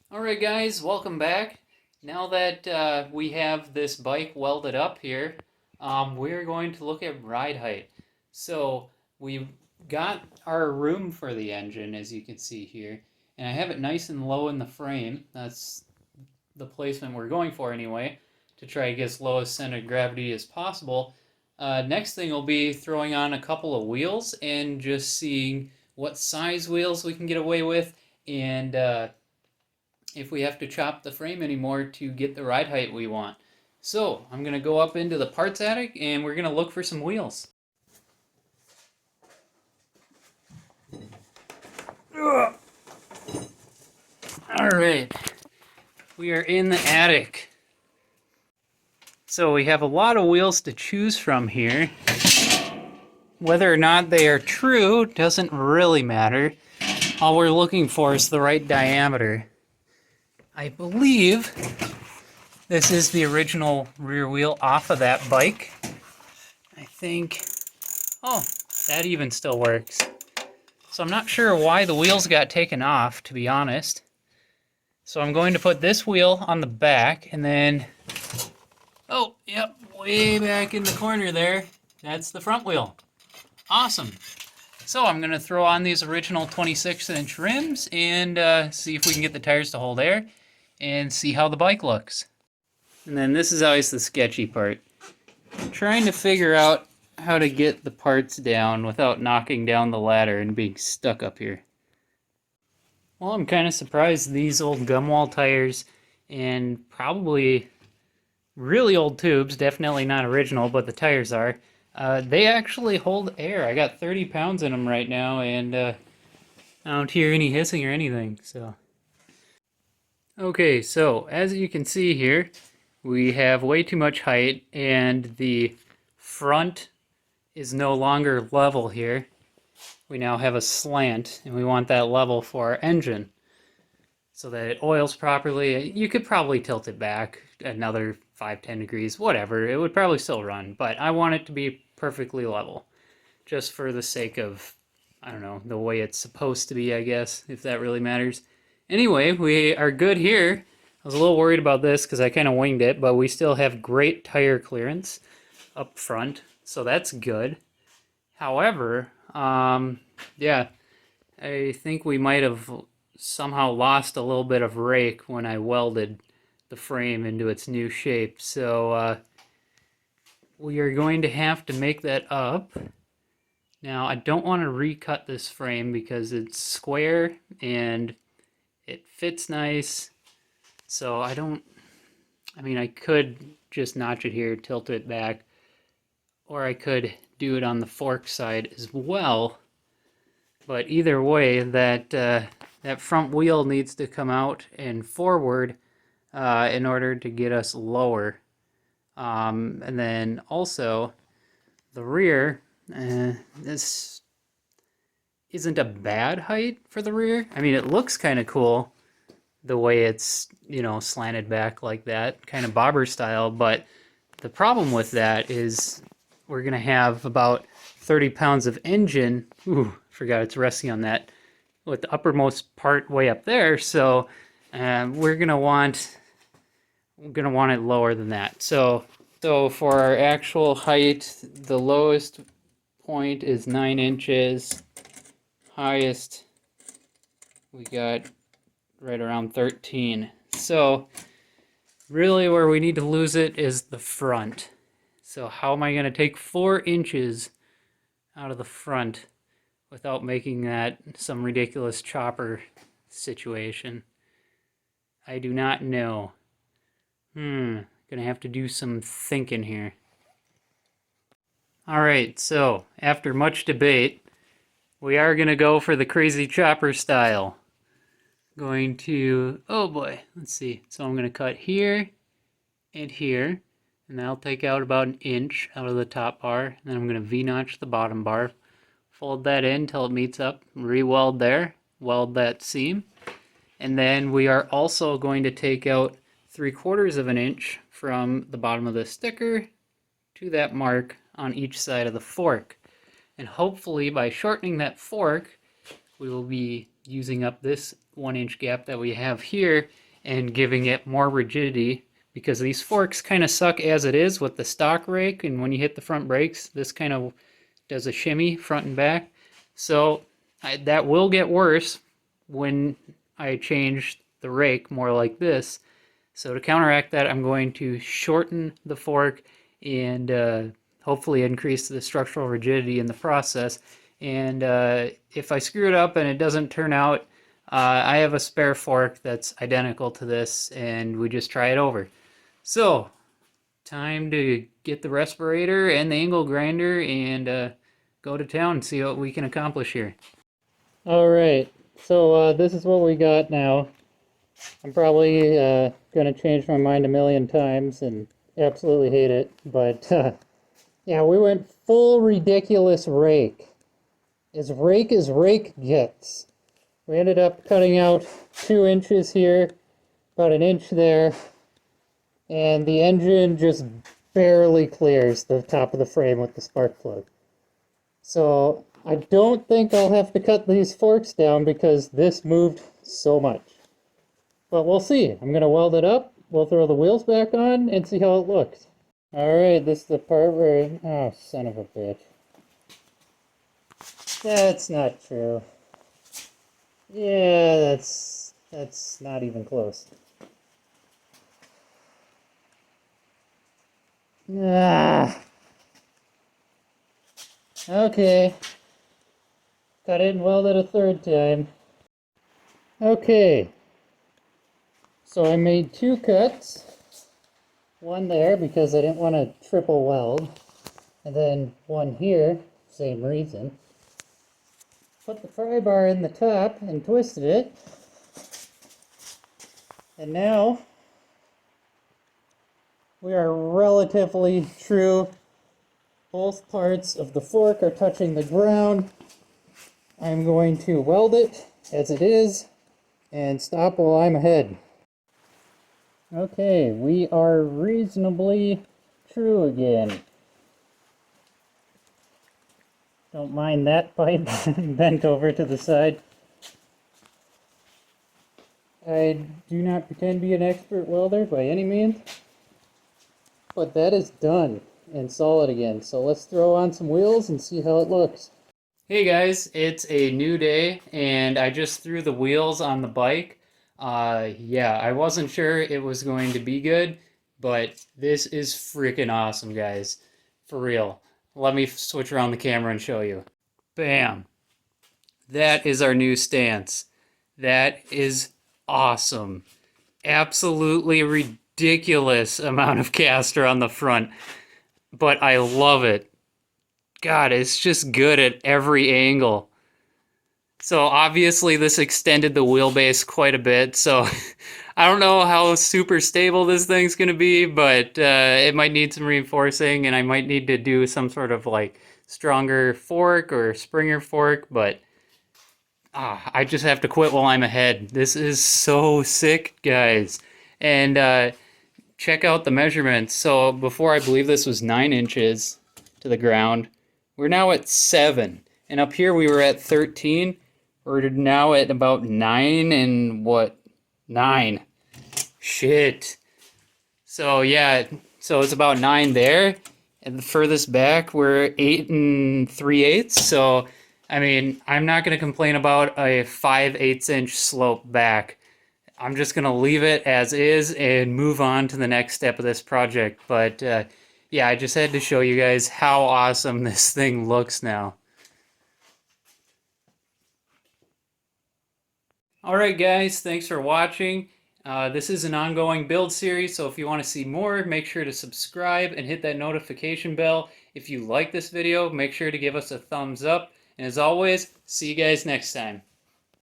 Alright guys, welcome back. Now that we have this bike welded up here, we're going to look at ride height. So we've got our room for the engine, as you can see here, and I have it nice and low in the frame. That's the placement we're going for anyway, to try to get as low a center of gravity as possible. Next thing will be throwing on a couple of wheels and just seeing what size wheels we can get away with, and if we have to chop the frame anymore to get the ride height we want. So I'm going to go up into the parts attic and we're going to look for some wheels. Alright, we are in the attic. So we have a lot of wheels to choose from here. Whether or not they are true doesn't really matter. All we're looking for is the right diameter. I believe this is the original rear wheel off of that bike. I think, oh, that even still works. So I'm not sure why the wheels got taken off, to be honest. So I'm going to put this wheel on the back, and then, oh, yep, way back in the corner there, that's the front wheel. Awesome. So I'm going to throw on these original 26-inch rims and see if we can get the tires to hold air and see how the bike looks. And then this is always the sketchy part. I'm trying to figure out how to get the parts down without knocking down the ladder and being stuck up here. Well, I'm kind of surprised these old gum wall tires and probably really old tubes, definitely not original, but the tires are, they actually hold air. I got 30 pounds in them right now, and I don't hear any hissing or anything, so. Okay, so as you can see here, we have way too much height, and the front is no longer level here. We now have a slant, and we want that level for our engine so that it oils properly. You could probably tilt it back another 5-10 degrees, whatever. It would probably still run, but I want it to be perfectly level, just for the sake of, I don't know, the way it's supposed to be, I guess, if that really matters. Anyway, we are good here. I was a little worried about this because I kind of winged it, but we still have great tire clearance up front, so that's good. However, yeah, I think we might have somehow lost a little bit of rake when I welded the frame into its new shape, so we are going to have to make that up. Now, I don't want to recut this frame because it's square and it fits nice, so I mean, I could just notch it here, tilt it back, or I could do it on the fork side as well. But either way, that front wheel needs to come out and forward in order to get us lower. And then also, the rear, this isn't a bad height for the rear. I mean, it looks kind of cool the way it's, you know, slanted back like that, kind of bobber style, but the problem with that is we're going to have about 30 pounds of engine. Ooh, forgot it's resting on that, with the uppermost part way up there, so we're going to want it lower than that. So for our actual height, the lowest point is 9 inches. Highest, we got right around 13. So really where we need to lose it is the front. So how am I going to take 4 inches out of the front without making that some ridiculous chopper situation? I do not know. Gonna have to do some thinking here. Alright, so after much debate, we are going to go for the crazy chopper style. Going to, oh boy, let's see. So I'm going to cut here and here, and that'll take out about 1 inch out of the top bar. And then I'm going to V-notch the bottom bar, fold that in until it meets up, re-weld there, weld that seam. And then we are also going to take out 3/4 of an inch from the bottom of the sticker to that mark on each side of the fork. And hopefully by shortening that fork, we will be using up this 1-inch gap that we have here and giving it more rigidity, because these forks kind of suck as it is with the stock rake, and when you hit the front brakes, this kind of does a shimmy front and back. So that will get worse when I change the rake more like this. So to counteract that, I'm going to shorten the fork and hopefully increase the structural rigidity in the process. And if I screw it up and it doesn't turn out, I have a spare fork that's identical to this, and we just try it over. So, time to get the respirator and the angle grinder and go to town and see what we can accomplish here. Alright, so this is what we got now. I'm probably going to change my mind a million times and absolutely hate it, but yeah, we went full ridiculous rake. As rake gets. We ended up cutting out 2 inches here, about 1 inch there, and the engine just barely clears the top of the frame with the spark plug. So I don't think I'll have to cut these forks down because this moved so much. But we'll see. I'm going to weld it up, we'll throw the wheels back on, and see how it looks. Alright, this is the part where... oh, son of a bitch. That's not true. Yeah, that's not even close. Ah. Okay. Cut it and weld it a 3rd time. Okay. So I made 2 cuts. One there because I didn't want to triple weld. And then one here, same reason. Put the pry bar in the top and twisted it. And now we are relatively true. Both parts of the fork are touching the ground. I'm going to weld it as it is and stop while I'm ahead. Okay, we are reasonably true again. Don't mind that pipe bent over to the side. I do not pretend to be an expert welder by any means, but that is done and solid again. So let's throw on some wheels and see how it looks. Hey guys, it's a new day and I just threw the wheels on the bike. Yeah, I wasn't sure it was going to be good, but this is freaking awesome, guys. For real. Let me switch around the camera and show you. Bam. That is our new stance. That is awesome. Absolutely ridiculous amount of caster on the front, but I love it. God, it's just good at every angle. So obviously this extended the wheelbase quite a bit, so I don't know how super stable this thing's going to be, but it might need some reinforcing, and I might need to do some sort of like stronger fork or springer fork, but I just have to quit while I'm ahead. This is so sick, guys. And check out the measurements. So before, I believe this was 9 inches to the ground. We're now at 7. And up here we were at 13. We're now at about 9 and what? 9. Shit. So yeah, so it's about 9 there. And the furthest back we're 8 3/8. So I mean, I'm not going to complain about a 5/8 inch slope back. I'm just going to leave it as is and move on to the next step of this project. But yeah, I just had to show you guys how awesome this thing looks now. Alright guys, thanks for watching. This is an ongoing build series, so if you want to see more, make sure to subscribe and hit that notification bell. If you like this video, make sure to give us a thumbs up. And as always, see you guys next time.